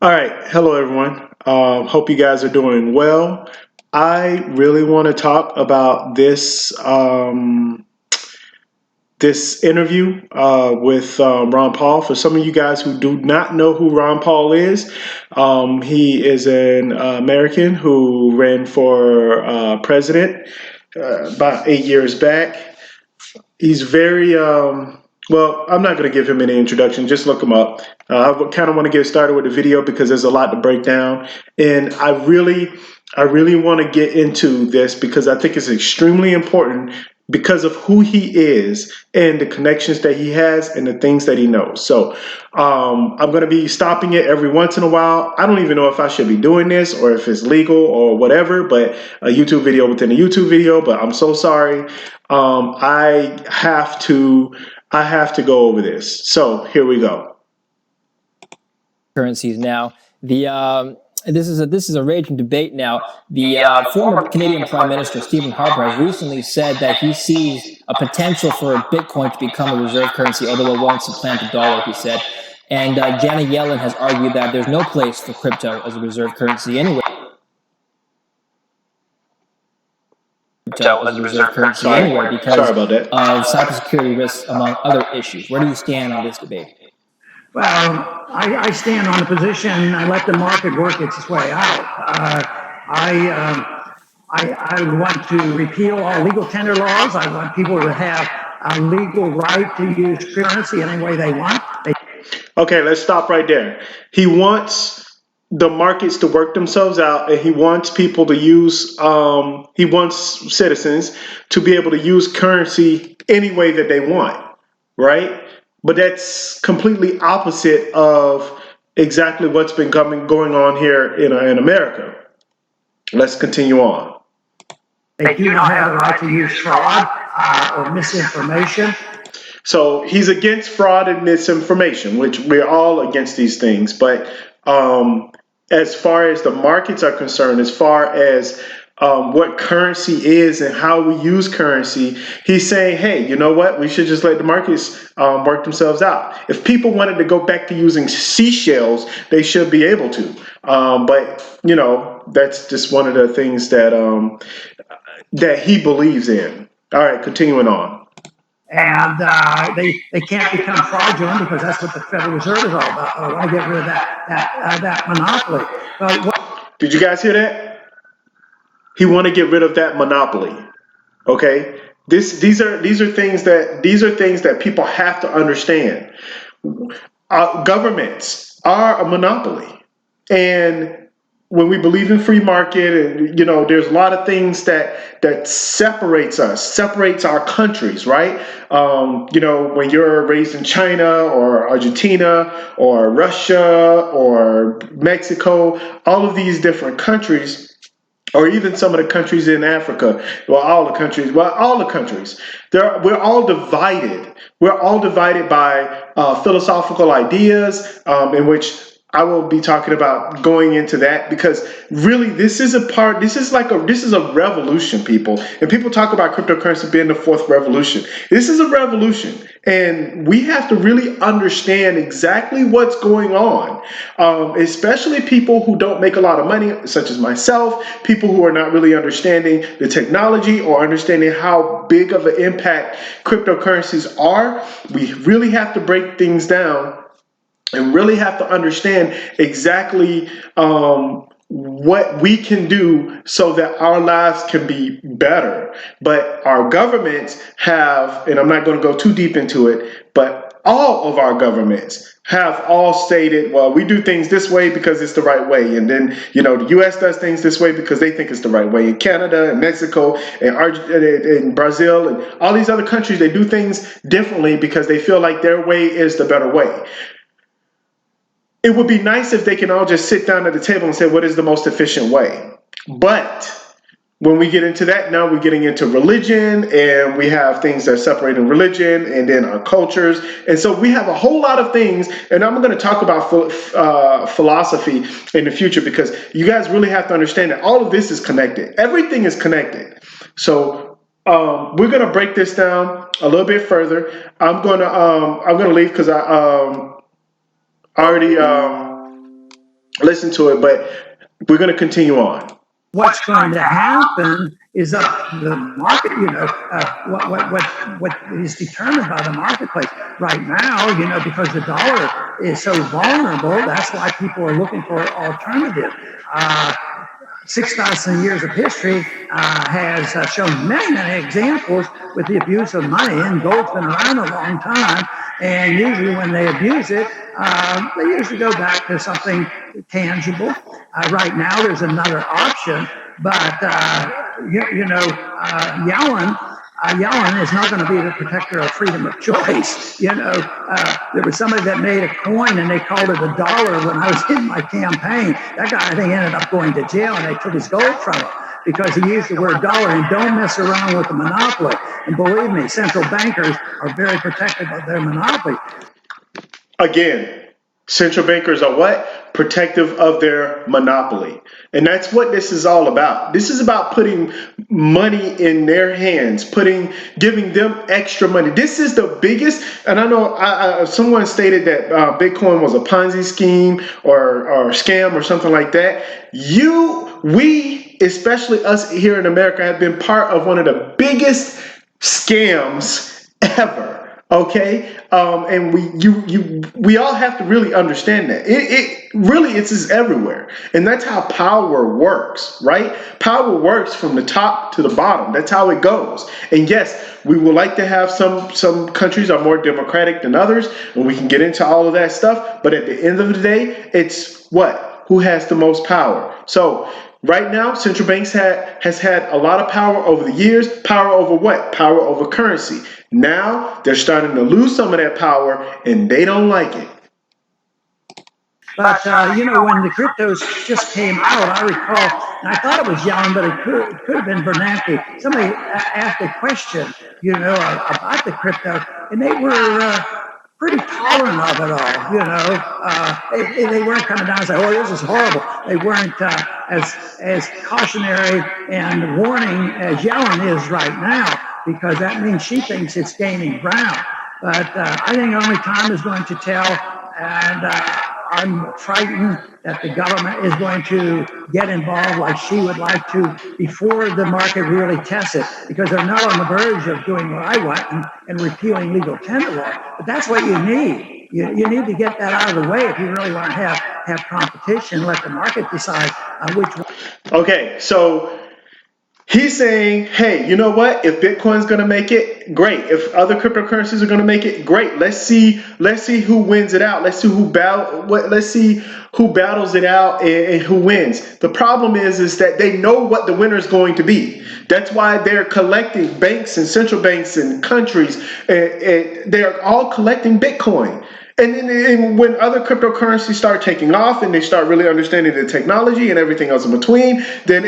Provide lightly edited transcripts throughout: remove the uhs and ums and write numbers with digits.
All right. Hello, everyone. Hope you guys are doing well. I really want to talk about this interview with Ron Paul. For some of you guys who do not know who Ron Paul is, he is an American who ran for president about 8 years back. He's very well. I'm not going to give him any introduction. Just look him up. I kind of want to get started with the video because there's a lot to break down, and I really want to get into this because I think it's extremely important because of who he is and the connections that he has and the things that he knows. So I'm going to be stopping it every once in a while. I don't even know if I should be doing this or if it's legal or whatever, but a YouTube video within a YouTube video. But I'm so sorry. I have to go over this. So here we go. Currencies now. This is a raging debate now. The former Canadian Prime Minister Stephen Harper has recently said that he sees a potential for Bitcoin to become a reserve currency, although it won't supplant the dollar, he said. And Janet Yellen has argued that there's no place for crypto as a reserve currency anyway. Because Sorry about that. of cybersecurity risks, among other issues. Where do you stand on this debate? Well, I stand on the position I let the market work its way out. I want to repeal all legal tender laws. I want people to have a legal right to use currency any way they want. Okay, let's stop right there. He wants the markets to work themselves out, and he wants people to use. He wants citizens to be able to use currency any way that they want, right? But that's completely opposite of exactly what's been going on here in America. Let's continue on. They do not have the right to use fraud or misinformation. So he's against fraud and misinformation, which we're all against these things. But as far as the markets are concerned, as far as what currency is and how we use currency, he's saying, hey, you know what? We should just let the markets work themselves out. If people wanted to go back to using seashells, they should be able to. But, you know, that's just one of the things that he believes in. All right, continuing on. And they can't become fraudulent because that's what the Federal Reserve is all about. I want to get rid of that monopoly. Did you guys hear that? He want to get rid of that monopoly. Okay, these are things that people have to understand. Governments are a monopoly, and when we believe in free market, and you know, there's a lot of things that separates our countries, right? You know, when you're raised in China or Argentina or Russia or Mexico, all of these different countries, or even some of the countries in Africa, all the countries, we're all divided. We're all divided by philosophical ideas, in which I will be talking about going into that, because really this is a revolution, people. And people talk about cryptocurrency being the fourth revolution. This is a revolution, and we have to really understand exactly what's going on, especially people who don't make a lot of money, such as myself, people who are not really understanding the technology or understanding how big of an impact cryptocurrencies are. We really have to break things down and really have to understand exactly what we can do so that our lives can be better. But our governments have, and I'm not going to go too deep into it, but all of our governments have all stated, well, we do things this way because it's the right way. And then, you know, the US does things this way because they think it's the right way. In Canada and Mexico and and Brazil and all these other countries, they do things differently because they feel like their way is the better way. It would be nice if they can all just sit down at the table and say, what is the most efficient way? But when we get into that, now we're getting into religion, and we have things that separate in religion and then our cultures. And so we have a whole lot of things, and I'm going to talk about philosophy in the future, because you guys really have to understand that all of this is connected. Everything is connected. So we're going to break this down a little bit further. I'm going to leave because I already listen to it, but we're going to continue on. What's going to happen is up to the market. What is determined by the marketplace right now. Because the dollar is so vulnerable, that's why people are looking for alternative. 6,000 years of history has shown many, many examples with the abuse of money, and gold's been around a long time. And usually, when they abuse it, they usually go back to something tangible. Right now, there's another option, but Yellen is not going to be the protector of freedom of choice. There was somebody that made a coin and they called it a dollar when I was in my campaign. That guy, I think, ended up going to jail, and they took his gold from him because he used the word dollar. And don't mess around with the monopoly. And believe me, central bankers are very protective of their monopoly. Again, central bankers are what? Protective of their monopoly. And that's what this is all about. This is about putting money in their hands, giving them extra money. This is the biggest, and I know someone stated that Bitcoin was a Ponzi scheme or scam or something like that. We, especially us here in America, have been part of one of the biggest scams ever. Okay, and we all have to really understand that it's just everywhere, and that's how power works, right? Power works from the top to the bottom. That's how it goes. And yes, we would like to have some countries are more democratic than others, and we can get into all of that stuff. But at the end of the day, it's who has the most power. So right now, central banks has had a lot of power over the years. Power over what? Power over currency. Now they're starting to lose some of that power, and they don't like it. But when the cryptos just came out, I recall, and I thought it was Jan, but it could have been Bernanke. Somebody asked a question, about the crypto, and they were pretty tolerant of it all. They weren't coming down and saying, "Oh, this is horrible." They weren't as cautionary and warning as Yellen is right now, because that means she thinks it's gaining ground. But I think only time is going to tell, and I'm frightened that the government is going to get involved like she would like to before the market really tests it, because they're not on the verge of doing what I want and repealing legal tender law. But that's what you need. You need to get that out of the way if you really want to have competition. Let the market decide which one. Okay, so he's saying, hey, you know what? If Bitcoin's going to make it, great. If other cryptocurrencies are going to make it, great. Let's see who wins it out. Let's see who battles it out and who wins. The problem is that they know what the winner is going to be. That's why they're collecting, banks and central banks and countries, and they're all collecting Bitcoin. And when other cryptocurrencies start taking off and they start really understanding the technology and everything else in between, then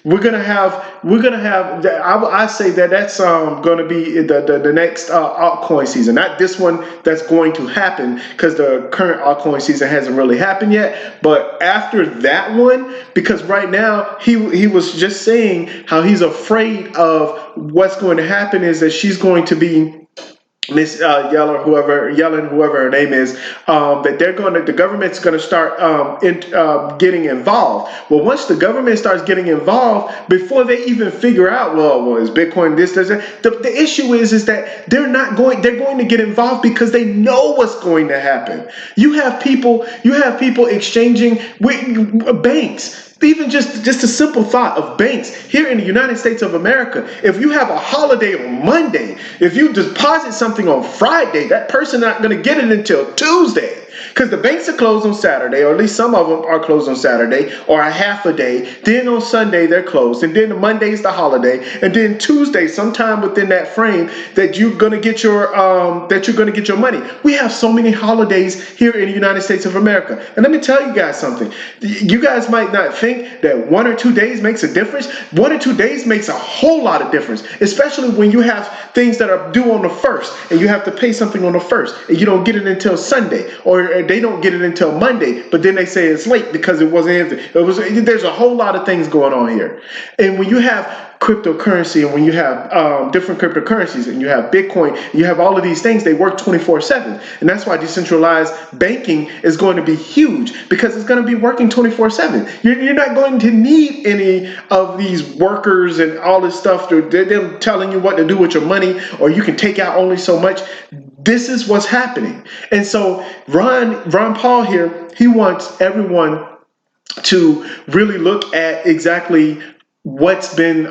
we're gonna have. I say that's going to be the next altcoin season, not this one that's going to happen, because the current altcoin season hasn't really happened yet. But after that one, because right now he was just saying how he's afraid of what's going to happen is that she's going to be Miss Yellen, whoever her name is, that the government's going to start getting involved. Well, once the government starts getting involved, before they even figure out, well, is Bitcoin this, that, the issue is that they're going to get involved because they know what's going to happen. You have people exchanging with banks. Even just a simple thought of banks here in the United States of America. If you have a holiday on Monday, if you deposit something on Friday, that person not going to get it until Tuesday, because the banks are closed on Saturday, or at least some of them are closed on Saturday or a half a day. Then on Sunday they're closed, and then Monday is the holiday, and then Tuesday, sometime within that frame, that you're going to get your money. We have so many holidays here in the United States of America, and let me tell you guys something. You guys might not think that 1 or 2 days makes a difference. 1 or 2 days makes a whole lot of difference, especially when you have things that are due on the 1st, and you have to pay something on the 1st, and you don't get it until Sunday, or they don't get it until Monday, but then they say it's late because it wasn't answered. There's a whole lot of things going on here. And when you have cryptocurrency, and when you have different cryptocurrencies, and you have Bitcoin, you have all of these things, they work 24/7. And that's why decentralized banking is going to be huge, because it's going to be working 24/7. You're not going to need any of these workers and all this stuff. They're them telling you what to do with your money, or you can take out only so much. This is what's happening. And so Ron Paul here, he wants everyone to really look at exactly what's been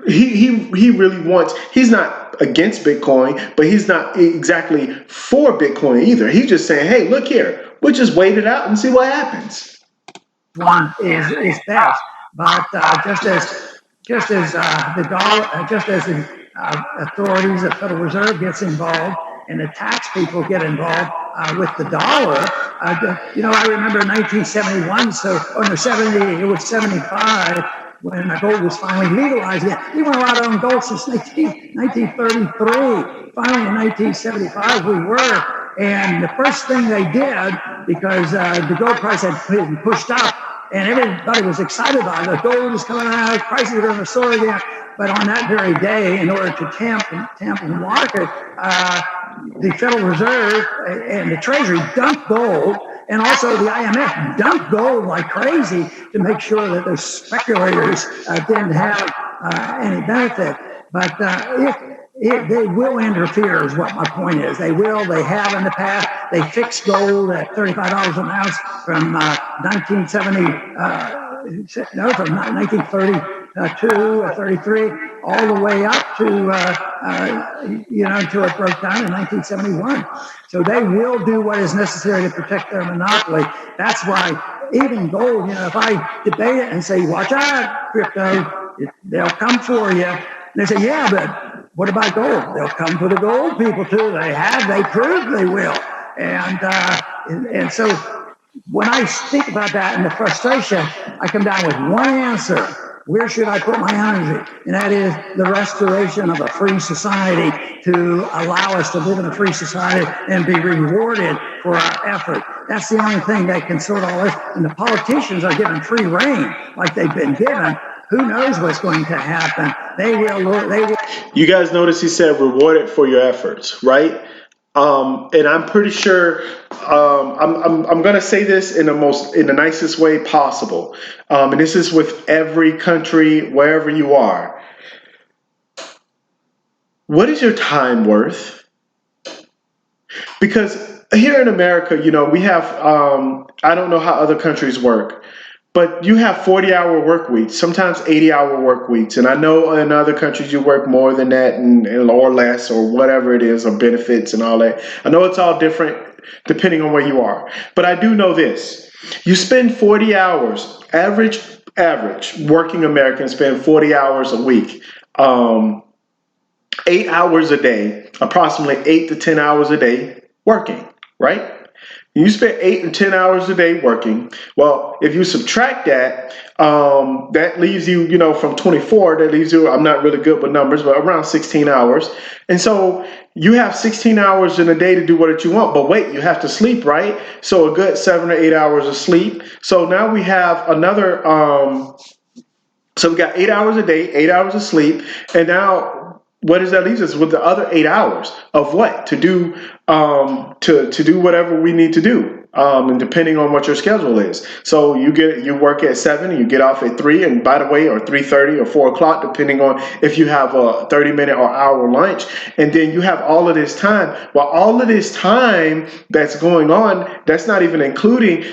he really wants, he's not against Bitcoin, but he's not exactly for Bitcoin either. He's just saying, hey, look here, we'll just wait it out and see what happens. One is best, but just as the dollar, just as the authorities, the Federal Reserve gets involved, and the tax people get involved with the dollar. I remember 1971, or 70, it was 75, when gold was finally legalized. We weren't allowed to own gold since 1933. Finally, in 1975, we were. And the first thing they did, because the gold price had been pushed up, and everybody was excited about it. The gold is coming out, prices are going to soar again. But on that very day, in order to tamp the market, the Federal Reserve and the Treasury dumped gold, and also the IMF dumped gold like crazy to make sure that those speculators didn't have any benefit. But they will interfere, is what my point is. They will. They have in the past. They fixed gold at $35 an ounce from 1932 or 33, all the way up to until it broke down in 1971. So they will do what is necessary to protect their monopoly. That's why even gold, if I debate it and say, watch out, crypto, they'll come for you. And they say, yeah, but what about gold? They'll come for the gold people too. They proved they will. And so when I think about that and the frustration, I come down with one answer. Where should I put my energy? And that is the restoration of a free society, to allow us to live in a free society and be rewarded for our effort. That's the only thing that can sort all this. And the politicians are given free rein like they've been given. Who knows what's going to happen? They will. You guys notice he said rewarded for your efforts, right? And I'm pretty sure I'm going to say this in the nicest way possible. And this is with every country, wherever you are. What is your time worth? Because here in America, we have, I don't know how other countries work, but you have 40-hour work weeks, sometimes 80-hour work weeks. And I know in other countries you work more than that or less or whatever it is, or benefits and all that. I know it's all different depending on where you are. But I do know this. You spend 40 hours, average working Americans spend 40 hours a week, 8 hours a day, approximately 8 to 10 hours a day working, right? You spend 8 and 10 hours a day working. Well, if you subtract that, that leaves you, from 24, that leaves you, I'm not really good with numbers, but around 16 hours. And so you have 16 hours in a day to do what you want. But wait, you have to sleep, right? So a good 7 or 8 hours of sleep. So now we have another, so we got 8 hours a day, 8 hours of sleep. And now what does that leave us with the other 8 hours of what to do, to do whatever we need to do, and depending on what your schedule is. So you work at 7 and you get off at 3, and by the way, or 3:30 or 4 o'clock, depending on if you have a 30-minute or hour lunch. And then you have all of this time. Well, all of this time that's going on, that's not even including,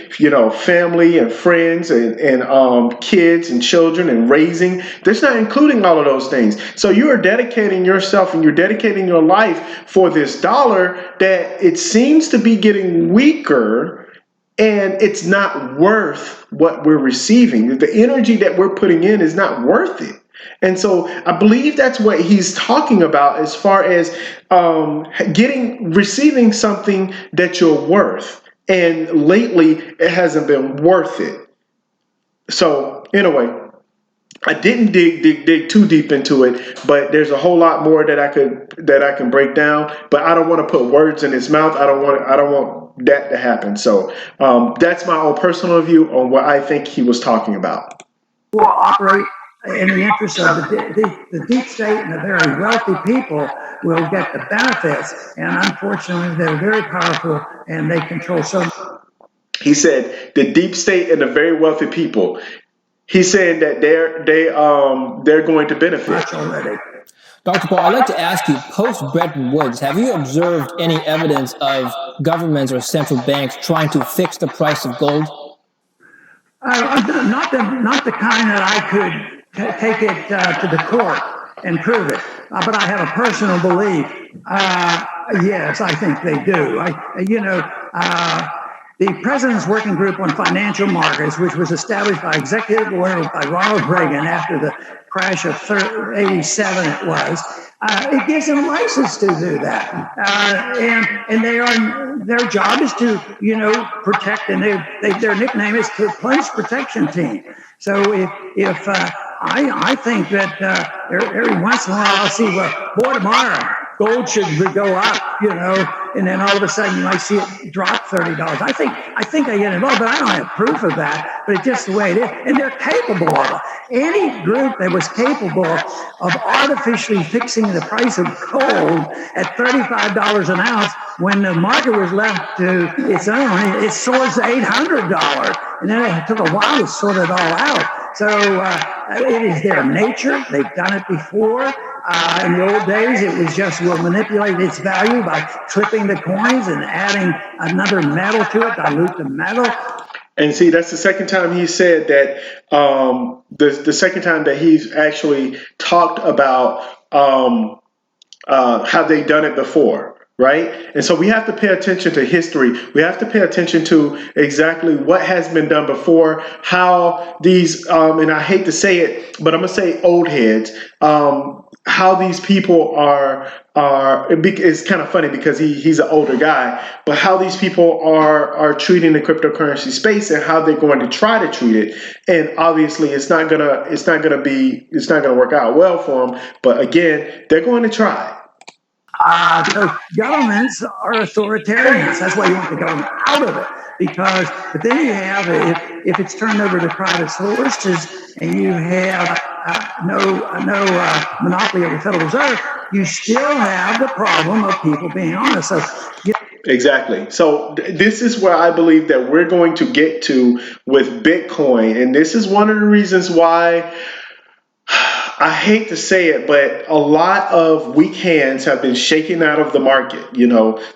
family and friends and kids and children and raising. That's not including all of those things. So you are dedicating yourself and you're dedicating your life for this dollar that it seems to be getting weaker, and it's not worth what we're receiving. The energy that we're putting in is not worth it. And so I believe that's what he's talking about as far as receiving something that you're worth. And lately, it hasn't been worth it. So anyway, I didn't dig too deep into it, but there's a whole lot more that I can break down. But I don't want to put words in his mouth. I don't want that to happen. So that's my own personal view on what I think he was talking about. Will operate in the interest of the deep state, and the very wealthy people will get the benefits. And unfortunately, they're very powerful and they control so much. He said the deep state and the very wealthy people. He's saying that they're going to benefit. Already. Dr. Paul, I'd like to ask you, post Bretton Woods, have you observed any evidence of governments or central banks trying to fix the price of gold? Not the kind that I could take it to the court and prove it, but I have a personal belief. Yes, I think they do. The President's Working Group on Financial Markets, which was established by executive order by Ronald Reagan after the crash of 87, it was, it gives them license to do that. And their job is to, protect, and their nickname is the Plunge Protection Team. So if I think that every once in a while I'll see, well, boy, tomorrow gold should go up, and then all of a sudden you might see it drop $30. I think I get involved, but I don't have proof of that. But it's just the way it is, and they're capable of it. Any group that was capable of artificially fixing the price of gold at $35 an ounce when the market was left to its own, it soars to $800, and then it took a while to sort it all out. So it is their nature. They've done it before. In the old days, it was just, we'll manipulate its value by clipping the coins and adding another metal to it, dilute the metal. And see, that's the second time he said that, the second time that he's actually talked about how they done it before. Right? And so we have to pay attention to history. We have to pay attention to exactly what has been done before, how these, and I hate to say it, but I'm going to say old heads, how these people it's kind of funny because he's an older guy, but how these people are treating the cryptocurrency space and how they're going to try to treat it. And obviously it's not going to work out well for them. But again, they're going to try. So governments are authoritarians. That's why you want the government out of it. But then you have, if it's turned over to private sources and you have no monopoly of the Federal Reserve, you still have the problem of people being honest. So exactly. So this is where I believe that we're going to get to with Bitcoin. And this is one of the reasons why I hate to say it, but a lot of weak hands have been shaken out of the market.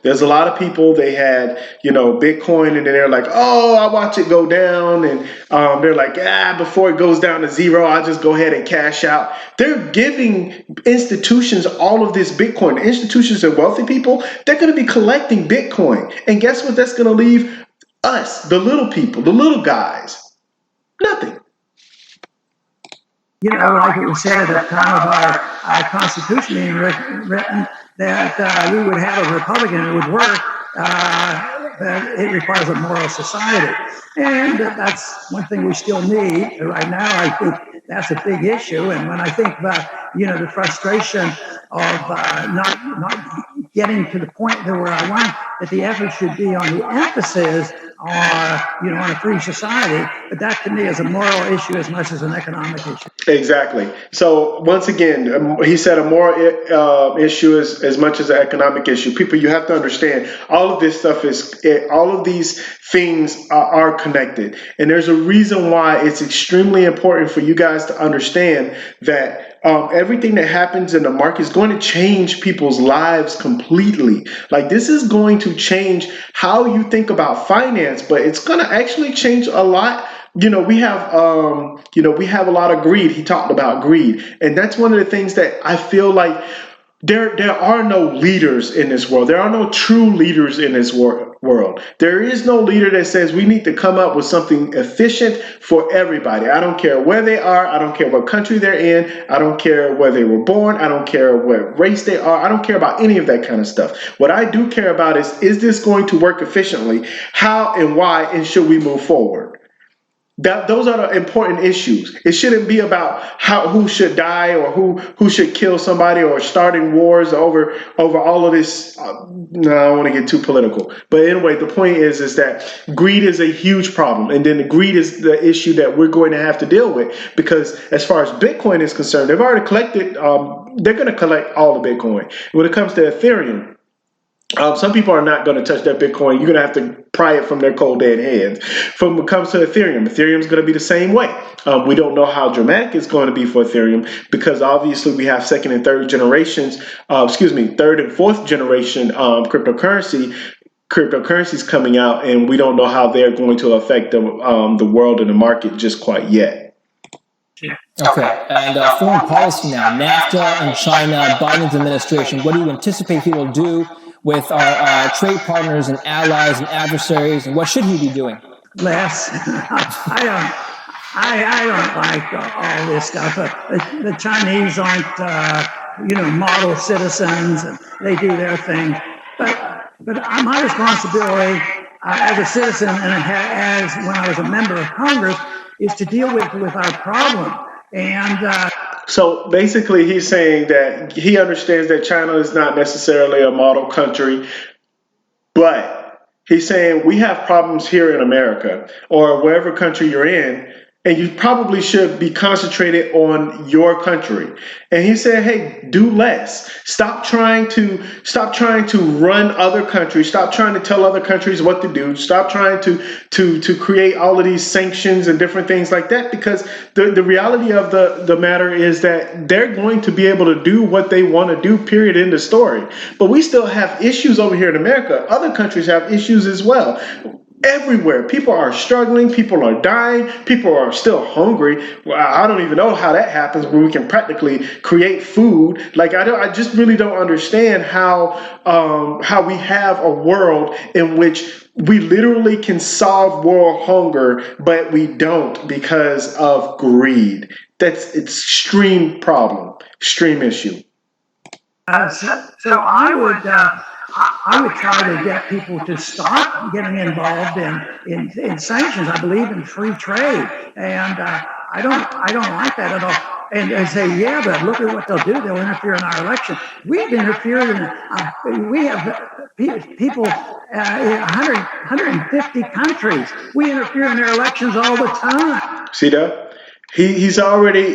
There's a lot of people, they had, Bitcoin, and then they're like, oh, I watch it go down. And they're like, before it goes down to zero, I'll just go ahead and cash out. They're giving institutions all of this Bitcoin. The institutions and wealthy people, they're going to be collecting Bitcoin. And guess what? That's going to leave us, the little people, the little guys, nothing. Like it was said at the time of our Constitution being written, that we would have a republic and it would work, that it requires a moral society. And that's one thing we still need. Right now, I think that's a big issue. And when I think about, the frustration of not getting to the point where I want, that the effort should be on the emphasis on a free society, but that to me is a moral issue as much as an economic issue. Exactly. So once again, he said a moral issue as much as an economic issue. People, you have to understand all of this stuff all of these things are connected. And there's a reason why it's extremely important for you guys to understand that everything that happens in the market is going to change people's lives completely. Like, this is going to change how you think about finance, but it's going to actually change a lot. We have a lot of greed. He talked about greed, and that's one of the things that I feel like there are no leaders in this world. There are no true leaders in this world. There is no leader that says we need to come up with something efficient for everybody. I don't care where they are. I don't care what country they're in. I don't care where they were born. I don't care what race they are. I don't care about any of that kind of stuff. What I do care about is this going to work efficiently? How and why, and should we move forward? Those are the important issues. It shouldn't be about who should die or who should kill somebody or starting wars over all of this. No, I don't want to get too political, but anyway, the point is that greed is a huge problem, and then the greed is the issue that we're going to have to deal with, because as far as Bitcoin is concerned, they've already collected. They're going to collect all the Bitcoin. When it comes to Ethereum, some people are not going to touch that Bitcoin. You're going to have to pry it from their cold dead hands. When it comes to Ethereum is going to be the same way. We don't know how dramatic it's going to be for Ethereum, because obviously we have second and third generations, third and fourth generation cryptocurrencies coming out, and we don't know how they're going to affect the world and the market just quite yet. Okay, and foreign policy now, NAFTA and China, Biden's administration, what do you anticipate he will do with our trade partners and allies and adversaries, and what should he be doing? Less. I don't like all this stuff. The Chinese aren't, model citizens, and they do their thing. But my responsibility as a citizen and as when I was a member of Congress is to deal with our problem. And so basically he's saying that he understands that China is not necessarily a model country, but he's saying we have problems here in America or wherever country you're in, and you probably should be concentrated on your country. And he said, hey, do less. Stop trying to run other countries. Stop trying to tell other countries what to do. Stop trying to create all of these sanctions and different things like that, because the reality of the matter is that they're going to be able to do what they want to do, period, end of story. But we still have issues over here in America. Other countries have issues as well. Everywhere, people are struggling, people are dying, people are still hungry. Well, I don't even know how that happens where we can practically create food. Like I just really don't understand how we have a world in which we literally can solve world hunger, but we don't because of greed. That's extreme problem, extreme issue. So I would try to get people to stop getting involved in sanctions. I believe in free trade, and I don't like that at all. And they say, yeah, but look at what they'll do. They'll interfere in our election. We've interfered in. We have people 150 countries. We interfere in their elections all the time. See that? He's already,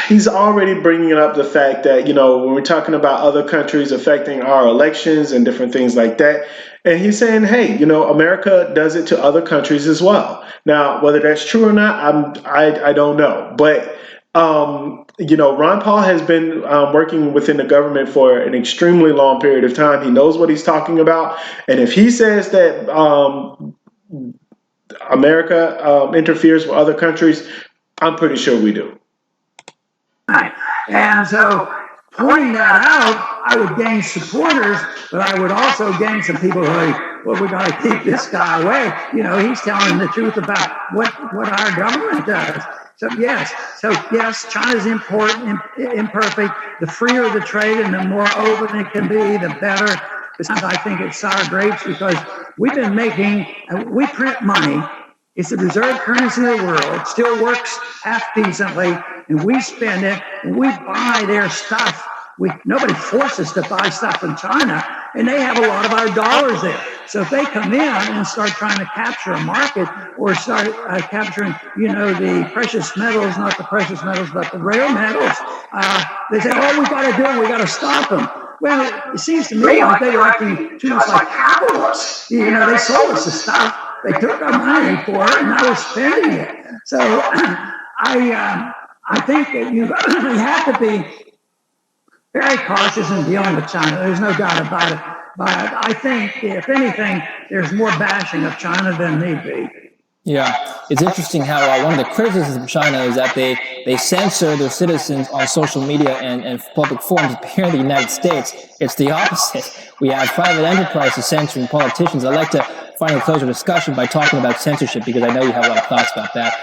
he's already bringing up the fact that, when we're talking about other countries affecting our elections and different things like that, and he's saying, hey, America does it to other countries as well. Now, whether that's true or not, I don't know. But, Ron Paul has been working within the government for an extremely long period of time. He knows what he's talking about. And if he says that America interferes with other countries, I'm pretty sure we do. Right. And so pointing that out, I would gain supporters, but I would also gain some people who are like, well, we got to keep this guy away. He's telling the truth about what our government does. So yes, China's imperfect. The freer the trade and the more open it can be, the better. Besides, I think it's sour grapes because we print money. It's the reserve currency of the world. It still works half decently, and we spend it, and we buy their stuff. Nobody forces us to buy stuff from China, and they have a lot of our dollars there. So if they come in and start trying to capture a market or start capturing, the precious metals, not the precious metals, but the rare metals, they say, oh, we got to do it. We got to stop them. Well, it seems to me like they're acting too much like capitalists. They sold us the stuff. They took our money for it, and now we're spending it. So I think that you have to be very cautious in dealing with China. There's no doubt about it. But I think, if anything, there's more bashing of China than need be. Yeah, it's interesting how one of the criticisms of China is that they censor their citizens on social media and public forums. Here in the United States, it's the opposite. We have private enterprises censoring politicians. I'd like to finally close our discussion by talking about censorship, because I know you have a lot of thoughts about that.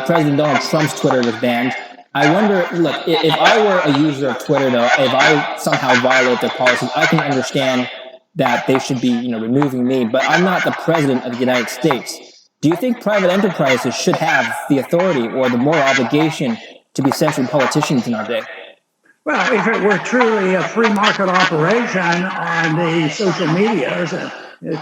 President Donald Trump's Twitter was banned. I wonder, look, if I were a user of Twitter, though, if I somehow violate their policies, I can understand that they should be, removing me, but I'm not the president of the United States. Do you think private enterprises should have the authority or the moral obligation to be censoring politicians in our day? Well, if it were truly a free market operation on the social medias and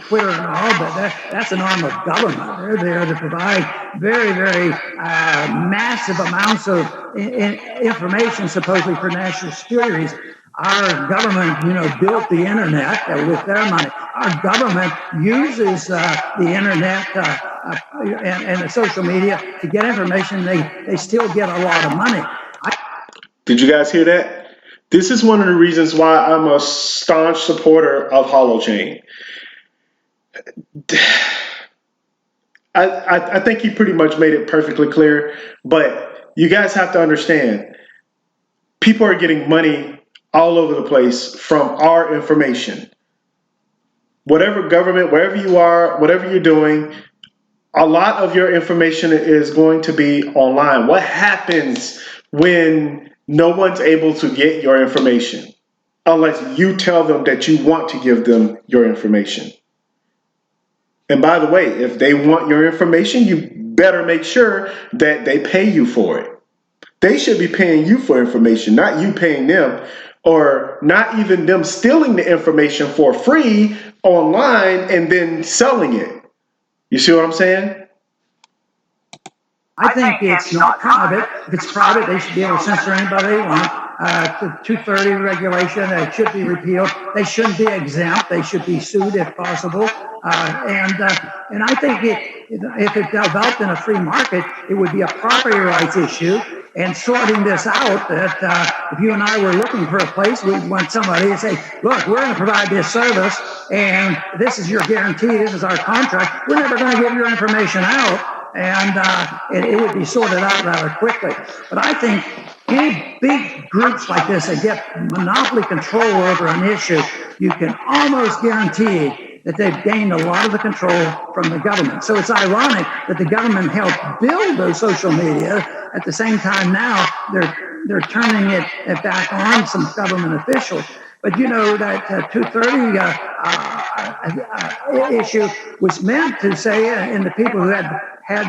Twitter and all, but that's an arm of government. They're there to provide very, very massive amounts of information, supposedly for national security reasons. Our government, built the internet with their money. Our government uses the internet and the social media to get information. They still get a lot of money. Did you guys hear that? This is one of the reasons why I'm a staunch supporter of holochain. I think he pretty much made it perfectly clear, but you guys have to understand, people are getting money all over the place from our information. Whatever government, wherever you are, whatever you're doing, a lot of your information is going to be online. What happens when no one's able to get your information unless you tell them that you want to give them your information? And by the way, if they want your information, you better make sure that they pay you for it. They should be paying you for information, not you paying them, or not even them stealing the information for free online and then selling it. You see what I'm saying? I think it's not private. If it's private, they should be able to censor anybody they want. The 230 regulation, it should be repealed. They shouldn't be exempt. They should be sued if possible. And I think if it developed in a free market, it would be a property rights issue. And sorting this out, that if you and I were looking for a place, we'd want somebody to say, look, we're going to provide this service, and this is your guarantee, this is our contract. We're never going to give your information out. And it would be sorted out rather quickly. But I think any big groups like this that get monopoly control over an issue, you can almost guarantee that they've gained a lot of the control from the government. So it's ironic that the government helped build those social media. At the same time now, they're turning it back on some government officials. But that 230 issue was meant to say, and the people who had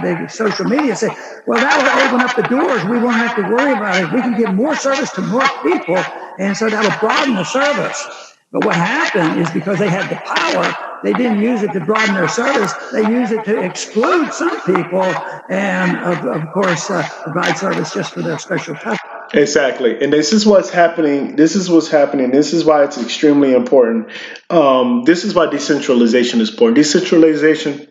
the social media say, well, that will open up the doors. We won't have to worry about it. We can give more service to more people, and so that'll broaden the service. But what happened is because they had the power, they didn't use it to broaden their service. They used it to exclude some people and, of course, provide service just for their special customers. Exactly. And this is what's happening. This is what's happening. This is why it's extremely important. This is why decentralization is important. Decentralization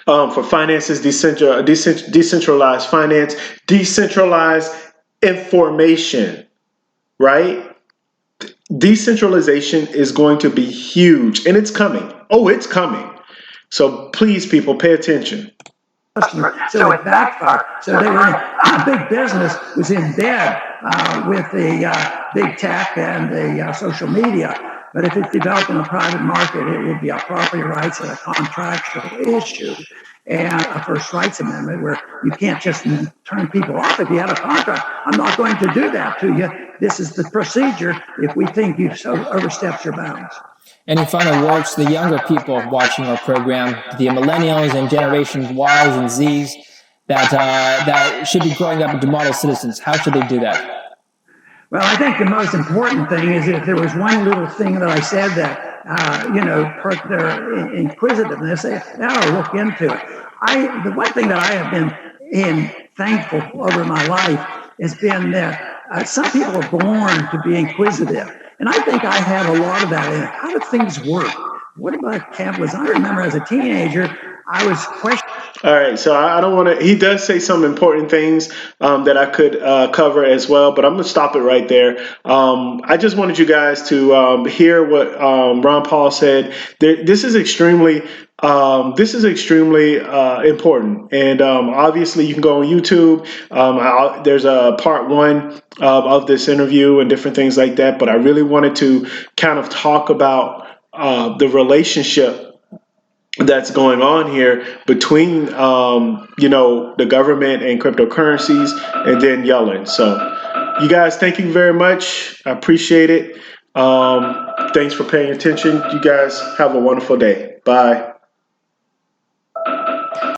for finances, decentralized finance, decentralized information, right? Decentralization is going to be huge, and it's coming. Oh, it's coming. So please, people, pay attention. So it backfired. So they were a big business was in bed with the big tech and the social media. But if it's developed in a private market, it would be a property rights and a contractual issue and a first rights amendment where you can't just turn people off if you have a contract. I'm not going to do that to you. This is the procedure if we think you've so overstepped your bounds. Any final words to the younger people watching our program, the millennials and generations Ys and Zs that should be growing up into model citizens? How should they do that? Well, I think the most important thing is if there was one little thing that I said that, perk their inquisitiveness, they ought to look into it. The one thing that I have been thankful over my life has been that some people are born to be inquisitive. And I think I had a lot of that in it. How do things work? What about capitalism? I remember as a teenager, I was questioning. All right, so I don't want to. He does say some important things that I could cover as well, but I'm going to stop it right there. I just wanted you guys to hear what Ron Paul said. This is extremely important, and obviously you can go on YouTube. There's a part one of this interview and different things like that. But I really wanted to kind of talk about the relationship that's going on here between the government and cryptocurrencies and then Yellen. So you guys, thank you very much. I appreciate it. Thanks for paying attention. You guys have a wonderful day. Bye.